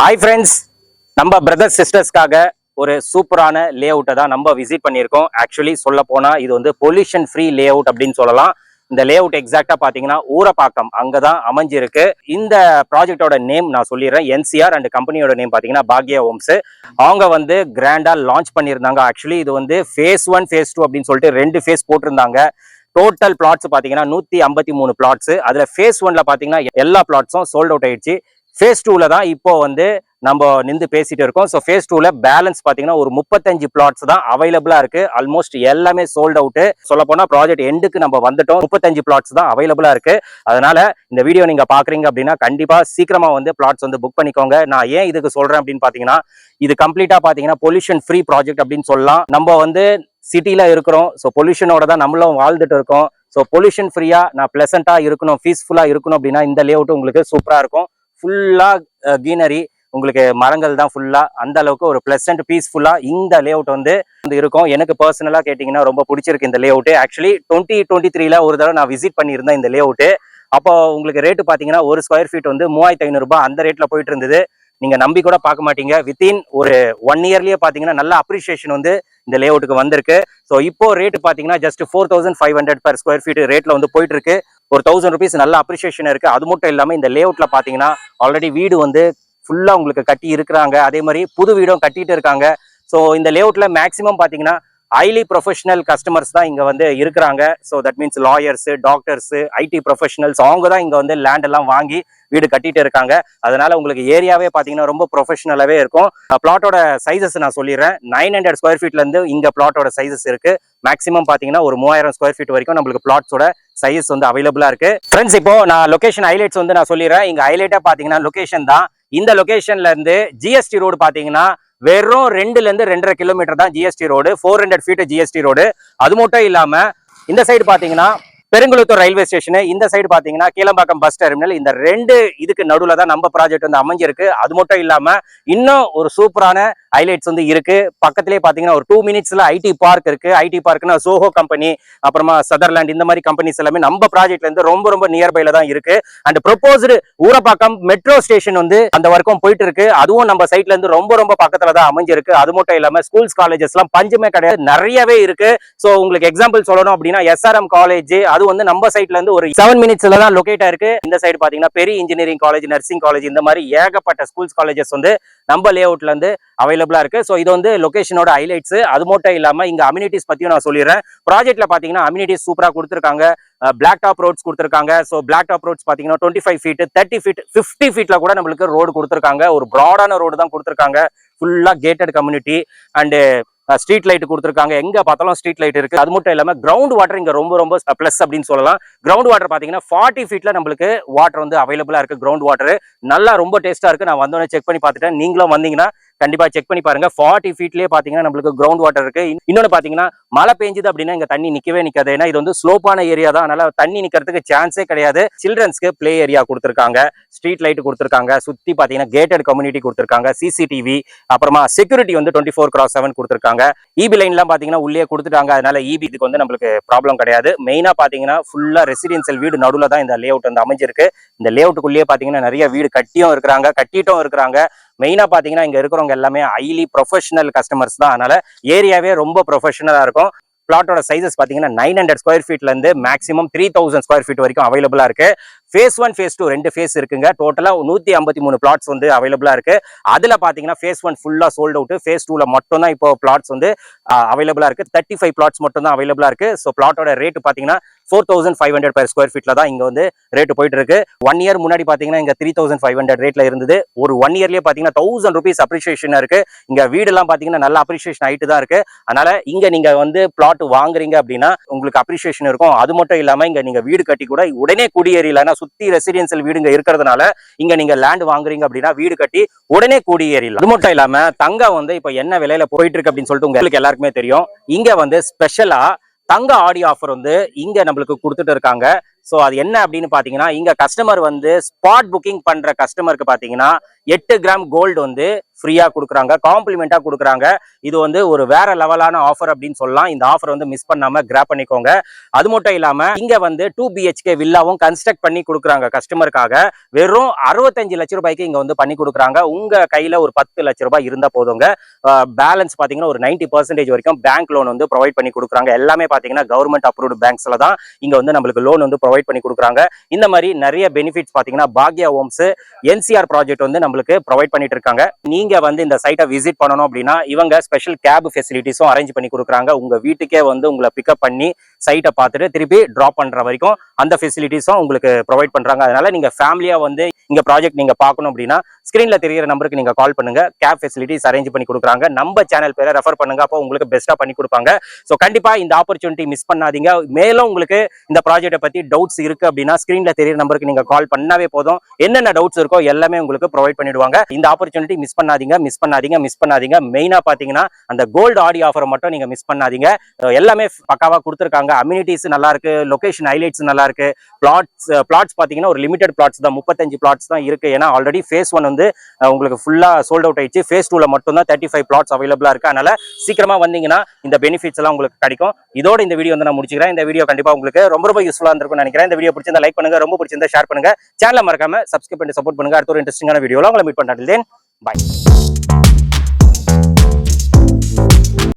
Hi friends, நம்ம brothers சிஸ்டர்ஸ்க்காக ஒரு சூப்பரான லே அவுட்டை தான் நம்ம விசிட் பண்ணியிருக்கோம். ஆக்சுவலி சொல்ல போனா இது வந்து பொல்யூஷன் ஃப்ரீ லே அவுட் அப்படின்னு சொல்லலாம். இந்த லே அவுட் எக்ஸாக்டா பாத்தீங்கன்னா ஊரப்பாக்கம் அங்கதான் அமைஞ்சிருக்கு. இந்த ப்ராஜெக்டோட நேம் நான் சொல்லிடுறேன். என்சிஆர் அண்ட் கம்பெனியோட நேம் பாத்தீங்கன்னா பாக்யா ஹோம்ஸ். அவங்க வந்து கிராண்டா லான்ச் பண்ணியிருந்தாங்க. ஆக்சுவலி இது வந்து ஃபேஸ் 1 ஃபேஸ் 2 அப்படின்னு சொல்லிட்டு 2 ஃபேஸ் போட்டிருந்தாங்க. டோட்டல் பிளாட்ஸ் பாத்தீங்கன்னா 153 பிளாட்ஸ். அதுல ஃபேஸ் 1ல பாத்தீங்கன்னா எல்லா பிளாட்ஸும் சோல்ட் அவுட் ஆயிடுச்சு. ஃபேஸ் 2ல தான் இப்போ வந்து நம்ம நின்று பேசிட்டு இருக்கோம். ஸோ ஃபேஸ் 2ல பேலன்ஸ் பாத்தீங்கன்னா ஒரு 35 பிளாட்ஸ் தான் அவைலபிளா இருக்கு. ஆல்மோஸ்ட் எல்லாமே சோல்ட் அவுட். சொல்ல போனா ப்ராஜெக்ட் எண்டுக்கு நம்ம வந்துட்டோம். 35 பிளாட்ஸ் தான் அவைலபிளா இருக்கு. அதனால இந்த வீடியோ நீங்க பாக்குறீங்க அப்படின்னா கண்டிப்பா சீக்கிரமா வந்து பிளாட்ஸ் வந்து புக் பண்ணிக்கோங்க. நான் ஏன் இதுக்கு சொல்றேன் அப்படின்னு பாத்தீங்கன்னா இது கம்ப்ளீட்டா பாத்தீங்கன்னா பொல்யூஷன் ஃப்ரீ ப்ராஜெக்ட் அப்படின்னு சொல்லலாம். நம்ம வந்து சிட்டில இருக்கிறோம். ஸோ பொல்யூஷனோட தான் நம்மளும் வாழ்ந்துட்டு இருக்கோம். ஸோ பொல்யூஷன் ஃப்ரீயா நான் பிளசண்டா இருக்கணும், பீஸ்ஃபுல்லா இருக்கணும் அப்படின்னா இந்த லே அவுட் உங்களுக்கு சூப்பரா இருக்கும். ஃபுல்லா கிரீனரி, உங்களுக்கு மரங்கள் தான் ஃபுல்லா. அந்த அளவுக்கு ஒரு பிளசன்ட் பீஸ்ஃபுல்லா இந்த லே அவுட் வந்து இருக்கும். எனக்கு பர்சனலா கேட்டீங்கன்னா ரொம்ப பிடிச்சிருக்கு இந்த லே அவுட். ஆக்சுவலி 2023ல ஒரு தடவை நான் விசிட் பண்ணியிருந்தேன் இந்த லே அவுட். அப்போ உங்களுக்கு ரேட்டு பாத்தீங்கன்னா ஒரு ஸ்கொயர் ஃபீட் வந்து 3500 ரூபாய் அந்த ரேட்ல போயிட்டு இருந்தது. நீங்க நம்பி கூட பார்க்க மாட்டீங்க. வித்தின் ஒரு 1 இயர்லயே பாத்தீங்கன்னா நல்ல அப்ரிசியேஷன் வந்து இந்த லே அவுட்டுக்கு வந்திருக்கு. ஸோ இப்போ ரேட்டு பாத்தீங்கன்னா ஜஸ்ட் 4500 பெர் ஸ்கொயர் ஃபீட் ரேட்ல வந்து போயிட்டு இருக்கு. ஒரு 1000 rupees நல்ல அப்ரிசியேஷன் இருக்கு. அது மட்டும் இல்லாம இந்த லே அவுட்ல பாத்தீங்கன்னா ஆல்ரெடி வீடு வந்து ஃபுல்லா உங்களுக்கு கட்டி இருக்கிறாங்க. அதே மாதிரி புது வீடும் கட்டிட்டு இருக்காங்க. ஸோ இந்த லே அவுட்ல மேக்சிமம் பாத்தீங்கன்னா ஹைலி ப்ரொஃபஷனல் கஸ்டமர்ஸ் தான் இங்க வந்து இருக்கிறாங்க. So that means lawyers, doctors, ID professionals அவங்க தான் இங்க வந்து லேண்ட் எல்லாம் வாங்கி வீடு கட்டிட்டு இருக்காங்க. அதனால உங்களுக்கு ஏரியாவே பாத்தீங்கன்னா ரொம்ப ப்ரொஃபஷனலாவே இருக்கும். பிளாட்டோட சைசஸ் நான் சொல்லிடுறேன். 900 ஸ்கொயர் ஃபீட்ல இருந்து இங்க பிளாட்டோட சைசஸ் இருக்கு. மேக்ஸிமம் பாத்தீங்கன்னா ஒரு 3000 ஸ்கொயர் ஃபீட் வரைக்கும் நம்மளுக்கு பிளாட்ஸோட சைஸ் வந்து அவைலபிளா இருக்கு. ஃப்ரெண்ட்ஸ், இப்போ நான் லொகேஷன் ஹைலைட்ஸ் வந்து நான் சொல்லிடுறேன். இங்க ஹைலைட்டா பாத்தீங்கன்னா லொகேஷன் தான். இந்த லொகேஷன்ல இருந்து ஜிஎஸ்டி ரோடு பாத்தீங்கன்னா வெறும் 2ல இருந்து 2.5 கிலோமீட்டர் தான் GST road. 400 feet GST road. அது மட்டும் இல்லாம இந்த சைடு பாத்தீங்கன்னா பெருங்குளத்தூர் ரயில்வே ஸ்டேஷன், இந்த சைடு பாத்தீங்கன்னா கீழம்பாக்கம் பஸ் டெர்மினல். இந்த 2 இதுக்கு நடுவுல தான் நம்ம ப்ராஜெக்ட் வந்து அமைஞ்சிருக்கு. அது மட்டும் இல்லாம இன்னும் ஒரு சூப்பரான ஹைலைட்ஸ் வந்து இருக்கு. பக்கத்திலே பாத்தீங்கன்னா ஒரு 2 மினிட்ஸ்ல ஐடி பார்க் இருக்கு. ஐடி பார்க்னா சோஹோ கம்பெனி, அப்புறமா சதர்லாண்ட், இந்த மாதிரி கம்பெனிஸ் எல்லாமே நம்ம ப்ராஜெக்ட்ல இருந்து ரொம்ப ரொம்ப நியர்பைல தான் இருக்கு. And proposed Urapakkam metro station வந்து அந்த வரைக்கும் போயிட்டு இருக்கு. அதுவும் நம்ம சைட்ல இருந்து ரொம்ப ரொம்ப பக்கத்துல தான் அமைஞ்சிருக்கு. அது மட்டும் இல்லாம ஸ்கூல்ஸ், காலேஜஸ் எல்லாம் பஞ்சமே கிடையாது, நிறையவே இருக்கு. சோ உங்களுக்கு எக்ஸாம்பிள் சொல்லணும் அப்படின்னா எஸ்ஆர்எம் காலேஜ், அது வந்து நம்ம சைட்ல இருந்து ஒரு 7 மினிட்ஸ்ல தான் லொகேட் ஆயிருக்கு. இந்த சைடு பாத்தீங்கன்னா பெரிய இன்ஜினியரிங் காலேஜ், நர்சிங் காலேஜ், இந்த மாதிரி ஏகப்பட்ட ஸ்கூல்ஸ், காலேஜஸ் வந்து நம்ம லே அவுட்ல இருந்து அவைலபிளா இருக்கு. சோ இது வந்து லொகேஷனோட ஹைலைட்ஸ். அது மட்டும் இல்லாம இங்க அம்யூனிட்டிஸ் பத்தியும் நான் சொல்லிடுறேன். ப்ராஜெக்ட்ல பாத்தீங்கன்னா அம்யூனிட்டிஸ் சூப்பரா கொடுத்திருக்காங்க. பிளாக் டாப் ரோட்ஸ் கொடுத்திருக்காங்க. சோ பிளாக் டாப் ரோட்ஸ் பாத்தீங்கன்னா 25 ஃபீட், 30 ஃபீட், 50 ஃபீட்ல கூட நம்மளுக்கு ரோடு கொடுத்திருக்காங்க. ஒரு ப்ராடான ரோடு தான் கொடுத்திருக்காங்க. ஃபுல்லா gated community and street light கொடுத்திருக்காங்க. எங்க பார்த்தாலும் ஸ்ட்ரீட் லைட் இருக்கு. அது மட்டும் இல்லாம கிரவுண்ட் வாட்டர் இங்க ரொம்ப ரொம்ப பிளஸ் அப்படின்னு சொல்லலாம். கிரவுண்ட் வாட்டர் பாத்தீங்கன்னா 40 ஃபீட்ல நம்மளுக்கு வாட்டர் வந்து அவைலபிளா இருக்கு. கிரவுண்ட் வாட்டர் நல்லா ரொம்ப டேஸ்டா இருக்கு. நான் வந்தோடனே செக் பண்ணி பார்த்துட்டேன். நீங்களும் வந்தீங்கன்னா கண்டிப்பா செக் பண்ணி பாருங்க. 40 ஃபீட்லயே பாத்தீங்கன்னா நம்மளுக்கு கிரவுண்ட் வாட்டர் இருக்கு. இன்னொன்னு பாத்தீங்கன்னா மழை பெஞ்சது அப்படின்னா இங்க தண்ணி நிக்கவே நிக்காது. ஏன்னா இது வந்து ஸ்லோப்பான ஏரியா தான். அதனால தண்ணி நிக்கிறதுக்கு சான்ஸே கிடையாது. சில்ட்ரன்ஸ்க்கு பிளே ஏரியா கொடுத்திருக்காங்க, ஸ்ட்ரீட் லைட் கொடுத்திருக்காங்க, சுத்தி பாத்தீங்கன்னா கேட்டட் கம்யூனிட்டி கொடுத்திருக்காங்க, சிசிடிவி, அப்புறமா செக்யூரிட்டி வந்து 24/7 கொடுத்திருக்காங்க. இபி லைன் எல்லாம் பாத்தீங்கன்னா உள்ளே கொடுத்துட்டாங்க. அதனால இபி இதுக்கு வந்து நம்மளுக்கு ப்ராப்ளம் கிடையாது. மெயினா பாத்தீங்கன்னா ஃபுல்லா ரெசிடென்சியல் வீடு நடுவுல தான் இந்த லே அவுட் வந்து அமைஞ்சிருக்கு. இந்த லே அவுட்டுக்குள்ளேயே பாத்தீங்கன்னா நிறைய வீடு கட்டியும் இருக்கிறாங்க, கட்டிட்டும் இருக்கிறாங்க. மெயினா பாத்தீங்கன்னா இங்க இருக்கிறவங்க எல்லாமே ஹைலி ப்ரொஃபஷனல் கஸ்டமர்ஸ் தான். அதனால ஏரியாவே ரொம்ப ப்ரொஃபஷனலா இருக்கும். பிளாட்டோட சைசஸ் பாத்தீங்கன்னா 900 ஸ்கொயர் ஃபீட்ல இருந்து மேக்ஸிமம் 3000 ஸ்கொயர் ஃபீட் வரைக்கும் அவைலபிளா இருக்கு. ஃபேஸ் 1, ஃபேஸ் 2 2 ஃபேஸ் இருக்குங்க. டோட்டலா 153 பிளாட்ஸ் வந்து அவைலபிளா இருக்கு. அதுல பாத்தீங்கன்னா ஃபேஸ் 1 ஃபுல்லா சோல்ட் அவுட். ஃபேஸ் 2ல மட்டும் தான் இப்போ பிளாட்ஸ் வந்து அவைலபிளா இருக்கு. 35 பிளாட்ஸ் மட்டும் தான் அவைலபிளா இருக்கு. ஸோ பிளாட்டோட ரேட் பாத்தீங்கன்னா 4500 பெர் ஸ்கொயர் ஃபீட்ல தான் இங்க வந்து ரேட் போயிட்டு இருக்கு. 1 இயர் முன்னாடி பாத்தீங்கன்னா இங்க 3500 ரேட்ல இருந்தது. ஒரு 1 இயர்லயே பாத்தீங்கன்னா 1000 rupees அப்ரிசியேஷன் இருக்கு. இங்க வீடு எல்லாம் பாத்தீங்கன்னா நல்ல அப்ரிசியேஷன் ஆயிட்டு தான் இருக்கு. அதனால இங்க நீங்க வந்து பிளாட் வாங்குறீங்க அப்படின்னா உங்களுக்கு அப்ரிசியேஷன் இருக்கும். அது மட்டும் இல்லாம இங்க நீங்க வீடு கட்டி கூட உடனே குடியேறலாம். சுத்தி ரெசிடென்சியல் வீடுங்க இருக்கிறதுனால இங்க நீங்க லேண்ட் வாங்குறீங்க அப்படின்னா வீடு கட்டி உடனே குடியேறலாம். அது மட்டும் இல்லாம தங்கம் வந்து இப்ப என்ன விலையில போயிட்டு இருக்கு அப்படின்னு சொல்லிட்டு உங்களுக்கு எல்லாருக்குமே தெரியும். இங்க வந்து ஸ்பெஷலா தங்க ஆடி ஆஃபர் வந்து இங்க நம்மளுக்கு கொடுத்துட்டு இருக்காங்க. ஸோ அது என்ன அப்படின்னு பாத்தீங்கன்னா, இங்க கஸ்டமர் வந்து ஸ்பாட் புக்கிங் பண்ற கஸ்டமருக்கு பாத்தீங்கன்னா 8 கிராம் கோல்டு வந்து ஃப்ரீயா கொடுக்குறாங்க, காம்ப்ளிமெண்டா கொடுக்குறாங்க. இது வந்து ஒரு வேற லெவலான ஆஃபர் அப்படின்னு சொல்லலாம். இந்த ஆஃபர் வந்து மிஸ் பண்ணாம கிராப் பண்ணிக்கோங்க. அது மட்டும் இல்லாம இங்க வந்து 2 BHK வில்லாவும் கன்ஸ்ட்ரக்ட் பண்ணி கொடுக்குறாங்க கஸ்டமருக்காக. வெறும் 65 லட்சம் ரூபாய்க்கு இங்க வந்து பண்ணி கொடுக்குறாங்க. உங்க கையில ஒரு 10 லட்சம் ரூபாய் இருந்தா போதுங்க. பேலன்ஸ் பாத்தீங்கன்னா ஒரு 90% வரைக்கும் பேங்க் லோன் வந்து ப்ரொவைட் பண்ணி கொடுக்குறாங்க. எல்லாமே பாத்தீங்கன்னா கவர்மெண்ட் அப்ரூவ்டு பேங்க்ஸ்ல தான் இங்க வந்து நம்மளுக்கு லோன் வந்து ப்ரொவைட் பண்ணி கொடுக்குறாங்க. இந்த மாதிரி நிறைய பெனிஃபிட்ஸ் பாத்தீங்கன்னா பாக்யா ஹோம்ஸ் NCR ப்ராஜெக்ட் வந்து நம்மளுக்கு ப்ரொவைட் பண்ணிட்டு இருக்காங்க. நீங்க வந்து இந்த சைட்டை விசிட் பண்ணணும் அப்படின்னா இவங்க ஸ்பெஷல் கேப் ஃபெசிலிட்டிஸும் அரேஞ்ச் பண்ணி கொடுக்குறாங்க. உங்க வீட்டுக்கே வந்து உங்களை பிக்கப் பண்ணி சைட்டை பார்த்துட்டு திருப்பி டிராப் பண்ற வரைக்கும் அந்த ஃபெசிலிட்டிஸும் உங்களுக்கு ப்ரொவைட் பண்றாங்க. அதனால நீங்க ஃபேமிலியா வந்து இங்க ப்ராஜெக்ட் நீங்க பார்க்கணும் அப்படின்னா ஸ்கிரீன்ல தெரியிற நம்பருக்கு நீங்க கால் பண்ணுங்க. கேப் ஃபெசிலிட்டிஸ் அரேஞ்ச் பண்ணி கொடுக்குறாங்க. நம்ம சேனல் பேரை ரெஃபர் பண்ணுங்க, அப்போ உங்களுக்கு பெஸ்டா பண்ணி கொடுப்பாங்க. ஸோ கண்டிப்பா இந்த ஆப்பர்ச்சுனிட்டி மிஸ் பண்ணாதீங்க. மேலும் உங்களுக்கு இந்த ப்ராஜெக்ட்டை பத்தி டவுட்ஸ் இருக்கு அப்படின்னா ஸ்கிரீன்ல தெரியிற நம்பருக்கு நீங்க கால் பண்ணாவே போதும். என்னென்ன டவுட்ஸ் இருக்கோ எல்லாமே உங்களுக்கு ப்ரொவைட் பண்ணிடுவாங்க. இந்த ஆப்பர்ச்சுனிட்டி மிஸ் பண்ணாதீங்க. மெயினா பாத்தீங்கன்னா அந்த கோல்டு ஆடி ஆஃபரை மட்டும் நீங்க மிஸ் பண்ணாதீங்க. எல்லாமே பக்காவா கொடுத்துருக்காங்க. அம்யூனிட்டிஸ் நல்லா இருக்கு, லொகேஷன் ஹைலைட்ஸ் நல்லா இருக்கு. பிளாட்ஸ் பாத்தீங்கன்னா ஒரு லிமிடெட் பிளாட்ஸ் தான், 35 பிளாட்ஸ் தான் இருக்கு. ஏன்னா ஆல்ரெடி phase 1 வந்து உங்களுக்கு ஃபுல்லா சோல்ட் அவுட் ஆயிடுச்சு. phase 2ல மட்டும் தான் 35 பிளாட்ஸ் அவைலபிளா இருக்கு. அதனால சீக்கிரமா வந்தீங்கன்னா இந்த பெனிஃபிட்ஸ் எல்லாம் உங்களுக்கு கிடைக்கும். இதோட இந்த வீடியோ வந்து நான் முடிச்சுக்கிறேன். இந்த வீடியோ கண்டிப்பா உங்களுக்கு ரொம்ப யூஸ்ஃபுல்லா இருந்திருக்கும்னு நினைக்கிறேன். இந்த வீடியோ பிடிச்சிருந்தா லைக் பண்ணுங்க, ரொம்ப பிடிச்சிருந்தா ஷேர் பண்ணுங்க, சேனலை மறக்காம சப்ஸ்கிரைப் பண்ணி சப்போர்ட் பண்ணுங்க. அடுத்த ஒரு இன்ட்ரெஸ்டிங்கான வீடியோல உங்களை மீட் பண்றேன். பை.